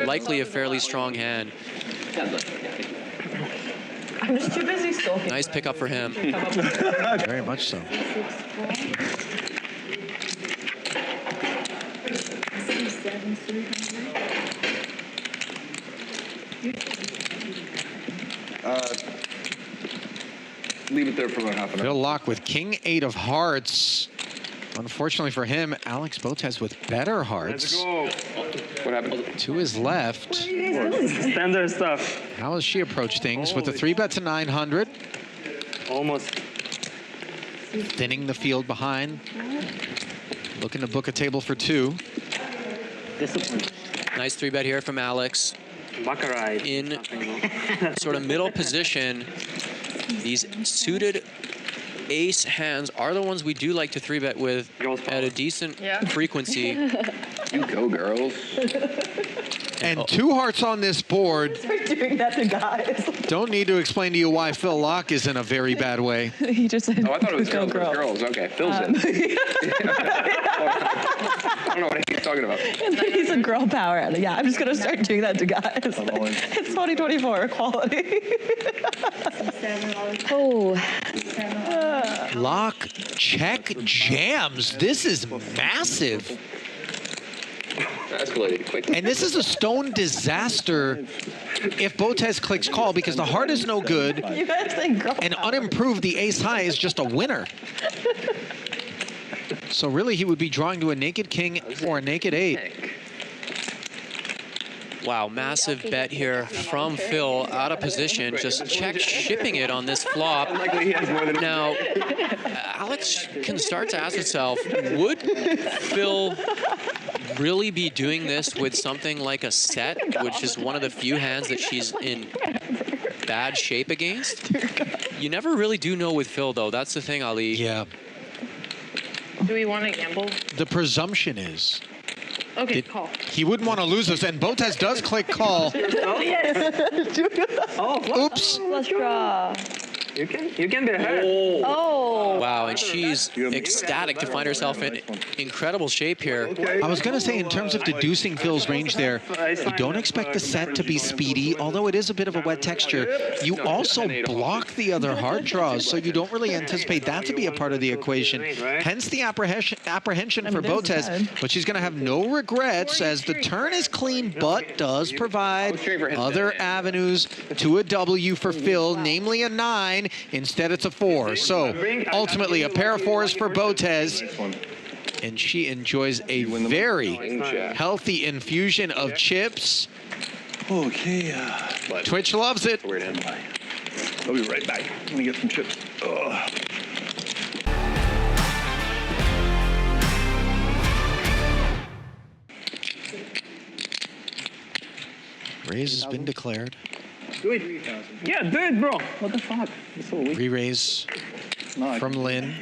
likely a fairly strong hand. I'm just too busy stalking. Nice pickup for him. Very much so. Leave it there for about half an hour. Phil Laak with King 8 of hearts. Unfortunately for him, Alex Botez with better hearts. Let's go. What happened? To his left. Standard stuff. How has she approached things with a 3-bet to 900? Almost. Thinning the field behind. Looking to book a table for 2. Discipline. Nice 3-bet here from Alex. Baccarat. In sort of middle position, these suited ace hands are the ones we do like to 3-bet with at a decent frequency. You go, girls. And 2 hearts on this board. We're doing that to guys. Don't need to explain to you why Phil Laak is in a very bad way. He just said, Oh, I thought it was go girls. Girls. Okay, Phil's in. I don't know what he's talking about. He's a girl power. Yeah, I'm just going to start doing that to guys. It's 2024 equality. Oh. Laak check jams. This is massive. Escalated quickly. And this is a stone disaster if Botez clicks call because the heart is no good. You guys think girl And power. unimproved, the ace high is just a winner. So really, he would be drawing to a naked king or a naked 8. Wow, massive bet here from Phil, out of position, just check shipping it on this flop. Likely he has more than Now, Alex can start to ask itself, would Phil really be doing this with something like a set, which is one of the few hands that she's in bad shape against? You never really do know with Phil, though. That's the thing, Ali. Yeah. Do we want to gamble? The presumption is Okay, call. he wouldn't want to lose this, and Botez does click call. Oops. Let's draw. You can be ahead. Oh. Wow, and she's ecstatic to find herself in incredible shape here. I was going to say, in terms of deducing Phil's range there, you don't expect the set to be speedy, although it is a bit of a wet texture. You also block the other hard draws, so you don't really anticipate that to be a part of the equation. Hence the apprehension for Botez, but she's going to have no regrets as the turn is clean, but does provide other avenues to a W for Phil, namely a 9. Instead, it's a 4. So ultimately, a pair of 4s for Botez. And she enjoys a very healthy infusion of chips. Okay. Twitch loves it. I'll be right back. Let me get some chips. Ugh. Raise has been declared. Do it. Yeah, do it, bro. What the fuck? It's so weak. Re-raise from Lynn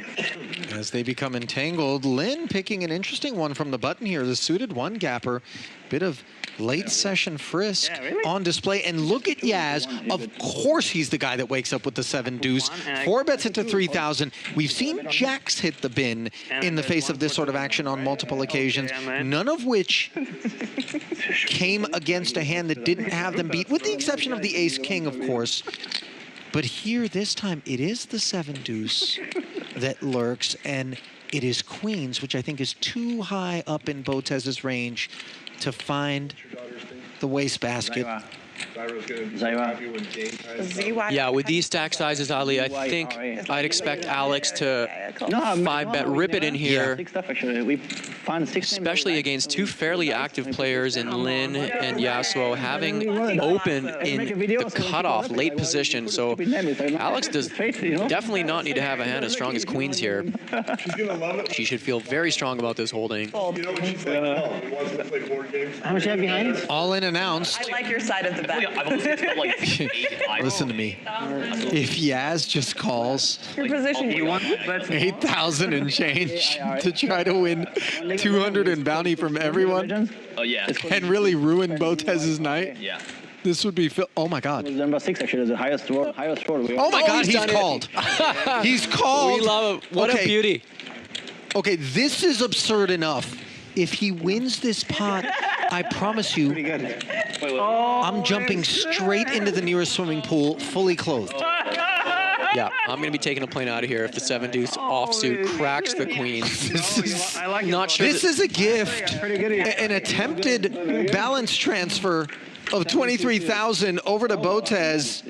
as they become entangled. Lynn picking an interesting one from the button here. The suited 1-gapper. Bit of late session frisk on display. And look at Yaz. Of course he's the guy that wakes up with the 7 deuce. 4 bets into 3,000. We've seen jacks hit the bin in the face of this sort of action on multiple occasions, none of which came against a hand that didn't have them beat, with the exception of the ace-king, of course. But here, this time, it is the 7 deuce that lurks, and it is queens, which I think is too high up in Botez's range to find the wastebasket. Yeah, with these stack sizes, Ali, I think I'd expect Alex to 5-bet rip it in here, especially against 2 fairly active players in Lynn and Yasuo, having open in the cutoff late position. So Alex does definitely not need to have a hand as strong as queens here. She should feel very strong about this holding. How much you have behind? All in announced. I like your side of the bet. Listen to me. If Yaz just calls Your position. 8,000 and change to try to win 200 in bounty from everyone and really ruin Botez's night, this would be oh my god. Number 6 actually is the highest score. Oh my god, he's called. He's called. We love it. What a beauty. Okay, this is absurd enough. If he wins this pot, I promise you, I'm jumping straight into the nearest swimming pool, fully clothed. Yeah, I'm going to be taking a plane out of here if the 7-deuce offsuit cracks the queen. I like it. Not sure. This is a gift. An attempted balance transfer of 23,000 over to botez.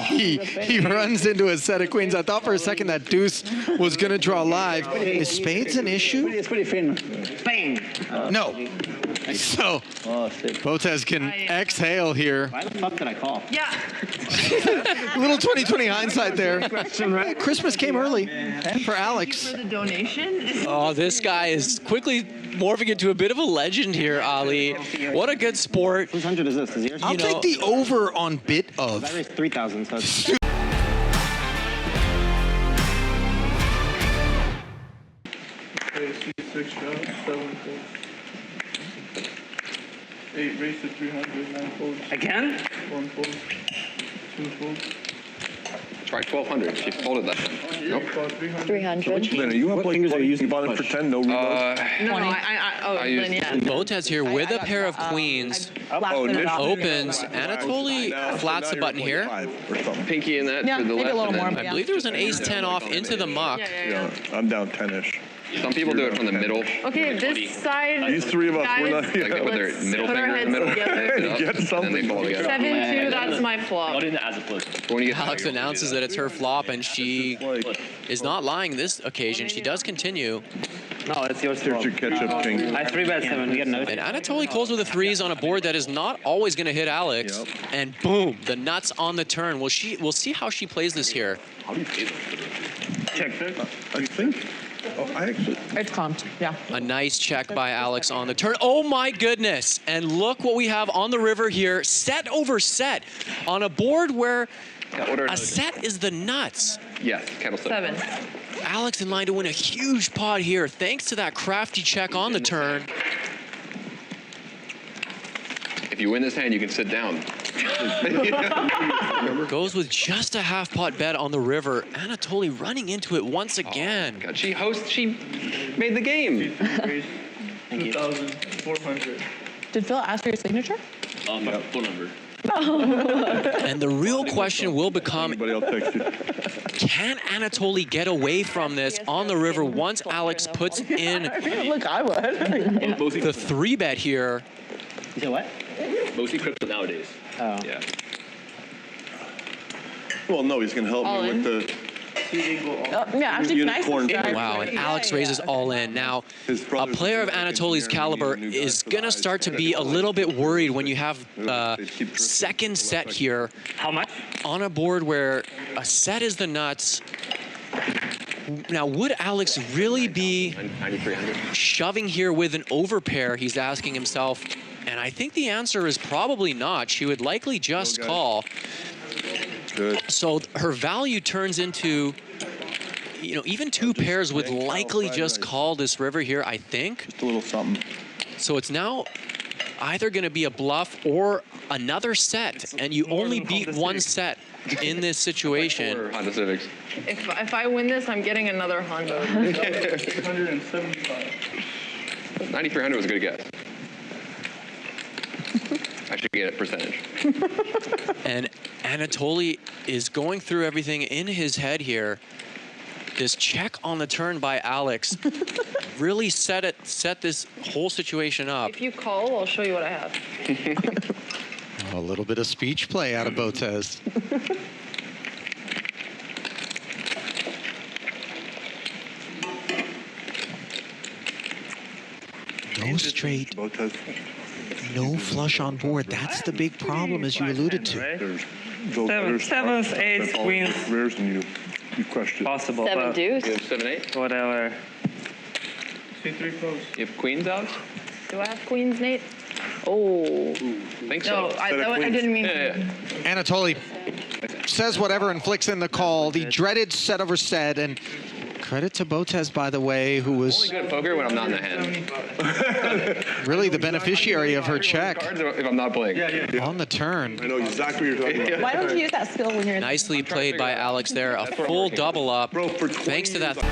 He runs into a set of queens. I thought for a second that deuce was going to draw live. Is spades an issue? Bang. No. So botez can exhale here. Why the fuck did I call? Yeah. Little 20/20 hindsight there. Christmas came early for Alex. For the donation. Oh, this guy is quickly morphing into a bit of a legend here, Ali. What a good sport. Whose 100 is this? Is yours? I'll take the over on bit of. I raised 3,000, so it's... 6 shots, 7 folds. 8 raised to 300, 9 folds, Again? 1 fold, 2 folds, Try 1,200. She folded that. Nope. 300. 300. Lynn, are you up like are you using bottom for 10, no reload? No, I used- Lynn, yeah. Botez here with a pair of queens. Opens. Anatoly flats the button here. Pinky in that Yeah, to the maybe left. a little and more. then I believe there was an ace-10 off into the muck. Yeah, I'm down 10-ish. some people do it from the middle. Okay, this side. These three of us, we're not- guys, Like with their let's middle put our finger in the heads middle. together. Get something. And then they fall together. 7-2, that's my flop. But when you get Alex announces that it's her flop, and she is not lying this occasion. She does continue. No, it's yours. Here's your ketchup king. I 3-bet 7. We get another. And Anatoly calls with the threes on a board that is not always going to hit Alex. Yep. And boom, the nuts on the turn. We'll see how she plays this here. Check. I think. Oh, I actually. It's comped, yeah. A nice check by Alex on the turn. Oh my goodness. And look what we have on the river here. Set over set on a board where a set is the nuts. Yes, kettle set. 7. Alex in line to win a huge pot here thanks to that crafty check on the turn. If you win this hand, you can sit down. Goes with just a half pot bet on the river. Anatoly running into it once again. God, she made the game. 2,400. Did Phil ask for your signature? Phone number. And the real question will become, Anybody else text you? can Anatoly get away from this on the river once Alex puts in Look, I would. the 3-bet here? You said what? Mostly crypto nowadays. Oh. Yeah. Well, no, he's going to help All me in. with the. Yeah, actually, nice. Unicorn. Wow, and Alex raises all in. Now, His a brother's player of Anatoly's caliber is going to start to be a little bit worried when you have second set here How much? on a board where a set is the nuts. Now, would Alex really be 9,300. shoving here with an overpair, he's asking himself. And I think the answer is probably not. She would likely just call. Good. So her value turns into, you know, even two pairs would likely just call this river here, I think. Just a little something. So it's now either going to be a bluff or another set, and you only beat one set in this situation. Or Honda Civics. If I win this, I'm getting another Honda. 675. 9,300 was a good guess. I should get a percentage. And Anatoly is going through everything in his head here. This check on the turn by Alex really set this whole situation up. If you call, I'll show you what I have. A little bit of speech play out of botez. No straight, no flush on board. That's the big problem, as you alluded to. There's those Sevens, eights, queens. Rares and you crushed it. Possible, 7 but deuce. You have 7-8? whatever. See 3 close. You have queens out? Do I have queens, Nate? Oh. Think so. No, I didn't mean. Yeah. Anatoly says whatever and flicks in the call. The dreaded set over set, and credit to botez, by the way, who Only was good at poker when I'm not in the hand. really the beneficiary of her check Cards if I'm not playing. on the turn. I know exactly what you're talking about. Why don't you use that skill when you're in Nicely played by Alex there. A full double up. Bro, for 20 Thanks to that. years,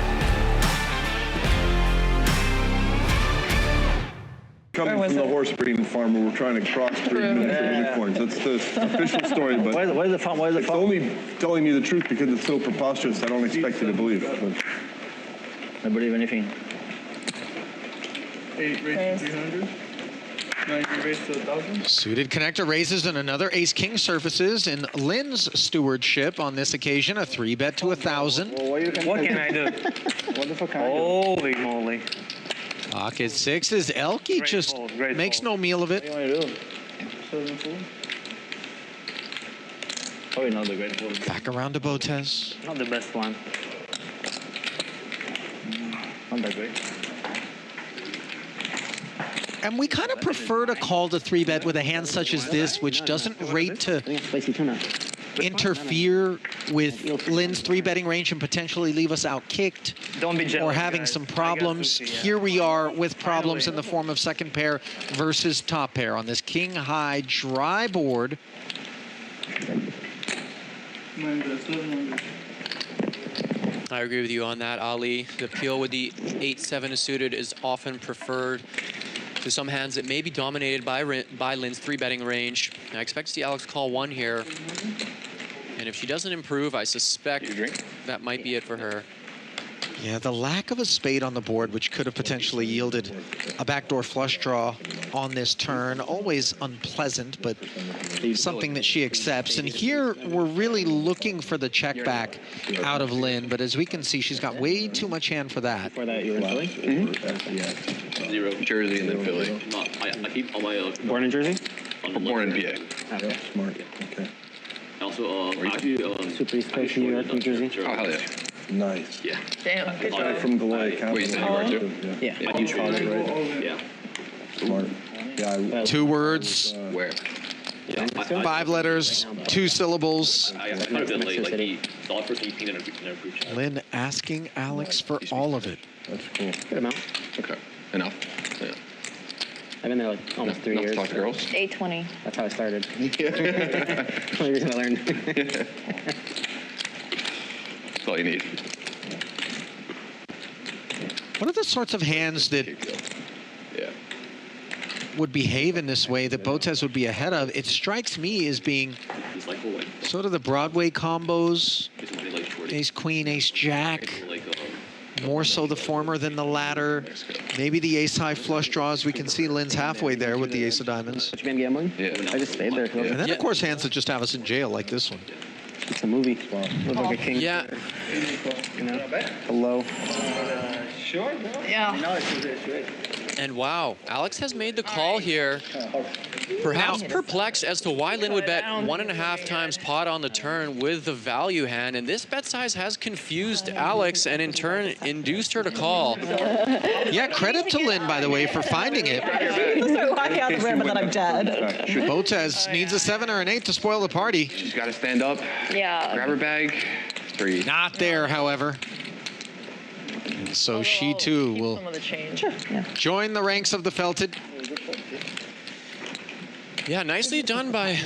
coming from the horse breeding farm where we're trying to crossbreed miniature unicorns. That's the official story, but Why is it fun? Why is it it's fun? only telling you the truth because it's so preposterous. I don't expect you to believe it. But I believe anything. 8 raised to 300. 9 raised to 1,000. Suited connector raises and another ace-king surfaces in Lynn's stewardship on this occasion. A 3-bet to 1,000. What can I do? What the fuck can Holy moly. Pocket sixes. Elke just great makes fold. no meal of it. What do you want to do? Probably not the great fold. Back around to Botez. Not the best one. Not that great. And we kind of prefer to call the 3-bet with a hand such as this, which doesn't rate to Spicy tuna. interfere with Lynn's 3-betting range and potentially leave us out-kicked Don't be jealous, or having guys. some I got problems. sushi, yeah. Here we are with problems in the form of second pair versus top pair on this king-high dry board. 700. I agree with you on that, Ali. The peel with the 8-7 suited is often preferred to some hands that may be dominated by Lynn's 3-betting range. I expect to see Alex call 1 here. And if she doesn't improve, I suspect that might be it for her. Yeah, the lack of a spade on the board, which could have potentially yielded a backdoor flush draw on this turn, always unpleasant, but something that she accepts. And here we're really looking for the check back out of Lynn, but as we can see, she's got way too much hand for that. For that, you were in Philly? Zero. Jersey and then Philly. I keep on my Born in Jersey? Born in PA. Okay. Smart. Okay. also actually Super East Coast, New York, New Jersey. Oh, hell yeah. Nice. Yeah. Damn, good Guy job. from Goliath Capital. Wait, you said you are too? Yeah. I You caught it right. Yeah. Smart. Yeah. 2 words, Where? Yeah. 5 letters, 2 syllables. I kind of been like the thought for 18 and a breach. Lynn asking Alex for all of it. That's cool. Good amount. Okay. Enough. Yeah. I've been there like almost 3 Enough years. to talk to girls? 820. That's how I started. Only reason I learned. That's all you need. What are the sorts of hands that Yeah. would behave in this way that Botez would be ahead of? It strikes me as being He's like, oh, like, sort of the Broadway combos, it's really like short. ace queen, ace jack, It's like, more so the former than the latter. Maybe the ace high flush draws. We can see Lynn's halfway there with the ace of diamonds. What you been gambling? Yeah. I just stayed there. And then, of course, hands that just have us in jail like this one. It's a movie. Look like a king. Yeah, You know? Hello. Yeah. and wow, Alex has made the call here. Perhaps perplexed as to why Lynn would bet 1.5 times pot on the turn with the value hand, and this bet size has confused Alex and in turn induced her to call. Yeah, credit to Lynn, by the way, for finding it. Start walking out the room and then I'm dead. Botez needs a 7 or an 8 to spoil the party. She's got to stand up, Yeah. grab her bag. 3. Not there, however. And so she too Keep will some of the change. join the ranks of the felted. Yeah, nicely done by